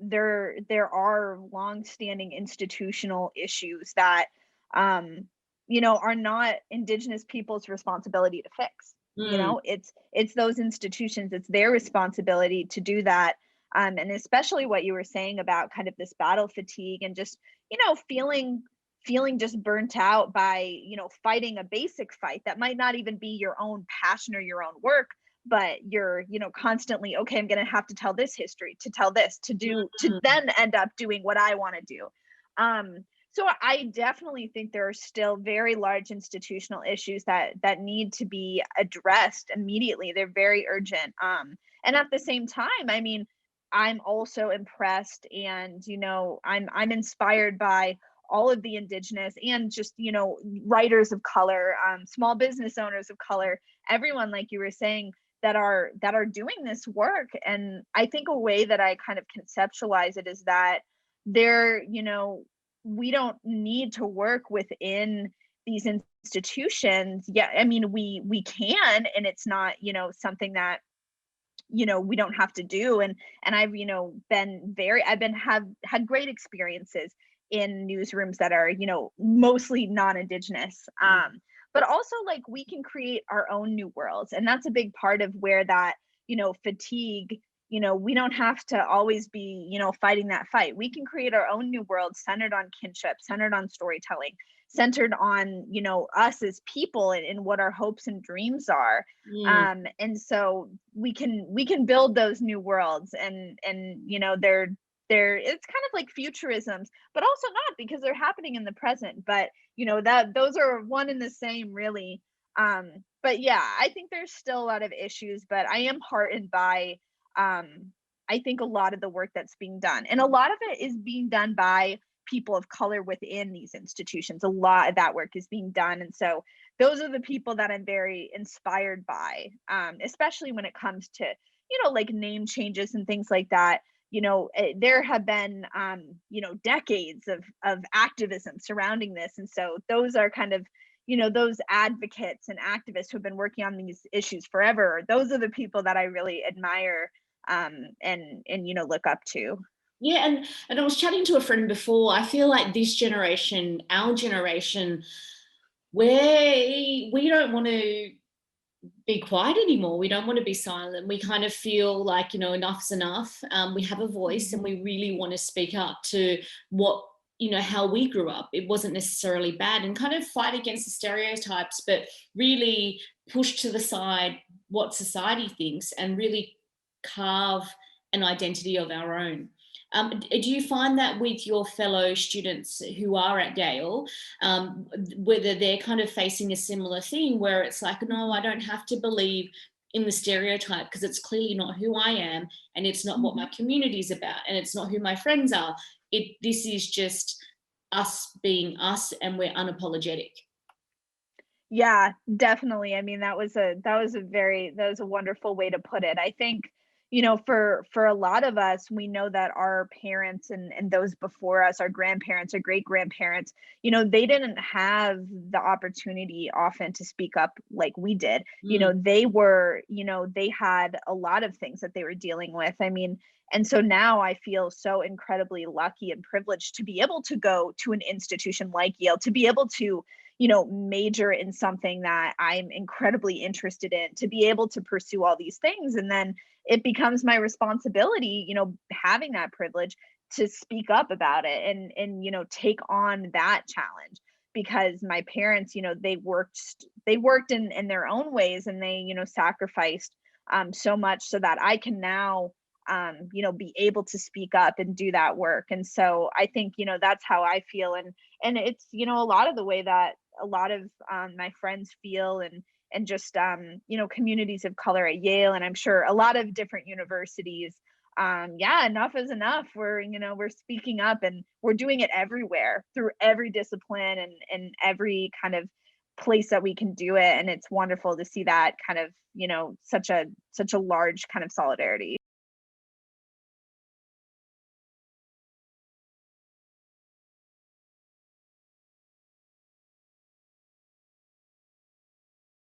there are longstanding institutional issues that are not indigenous people's responsibility to fix. Mm. It's those institutions, it's their responsibility to do that. And especially what you were saying about kind of this battle fatigue and just, feeling just burnt out by, fighting a basic fight that might not even be your own passion or your own work, but you're, constantly, okay, I'm going to have to tell this history, to tell this, to Mm. then end up doing what I want to do. So I definitely think there are still very large institutional issues that need to be addressed immediately. They're very urgent. And at the same time, I mean, I'm also impressed and, I'm inspired by all of the indigenous and just, writers of color, small business owners of color, everyone, like you were saying, that are doing this work. And I think a way that I kind of conceptualize it is that they're, we don't need to work within these institutions. Yeah, I mean, we can, and it's not, something that, we don't have to do. And I've, I've been have had great experiences in newsrooms that are, mostly non-indigenous. But also, like, we can create our own new worlds, and that's a big part of where that, fatigue, we don't have to always be, fighting that fight. We can create our own new world centered on kinship, centered on storytelling, centered on, us as people, and what our hopes and dreams are. Mm. And so we can build those new worlds, and they're it's kind of like futurisms, but also not, because they're happening in the present. But that those are one and the same, really. But yeah, I think there's still a lot of issues, but I am heartened by, I think, a lot of the work that's being done, and a lot of it is being done by people of color within these institutions. A lot of that work is being done, and so those are the people that I'm very inspired by, especially when it comes to, like, name changes and things like that. There have been, decades of activism surrounding this, and so those are kind of, those advocates and activists who have been working on these issues forever. Those are the people that I really admire, and look up to. Yeah, and I was chatting to a friend before. I feel like this generation, our generation, we don't want to be quiet anymore. We don't want to be silent. We kind of feel like, enough's enough. We have a voice and Mhm. we really want to speak up to what, how we grew up. It wasn't necessarily bad, and kind of fight against the stereotypes, but really push to the side what society thinks and really carve an identity of our own. Do you find that with your fellow students who are at Yale, whether they're kind of facing a similar thing where it's like, no, I don't have to believe in the stereotype because it's clearly not who I am, and it's not what my Mhm. community is about, and it's not who my friends are. This is just us being us, and we're unapologetic. Yeah, definitely. I mean, that was a wonderful way to put it. I think, for a lot of us, we know that our parents and those before us, our grandparents, our great grandparents, they didn't have the opportunity often to speak up like we did. Mm. They had a lot of things that they were dealing with. I mean, and so now I feel so incredibly lucky and privileged to be able to go to an institution like Yale, to be able to, major in something that I'm incredibly interested in, to be able to pursue all these things. And then it becomes my responsibility, having that privilege, to speak up about it, and take on that challenge, because my parents, they worked in their own ways, and they, sacrificed so much so that I can now, be able to speak up and do that work. And so I think, that's how I feel. And it's, a lot of the way that a lot of, my friends feel, and just, communities of color at Yale, and I'm sure a lot of different universities. Yeah, enough is enough. We're speaking up, and we're doing it everywhere, through every discipline, and every kind of place that we can do it. And it's wonderful to see that kind of, such a large kind of solidarity.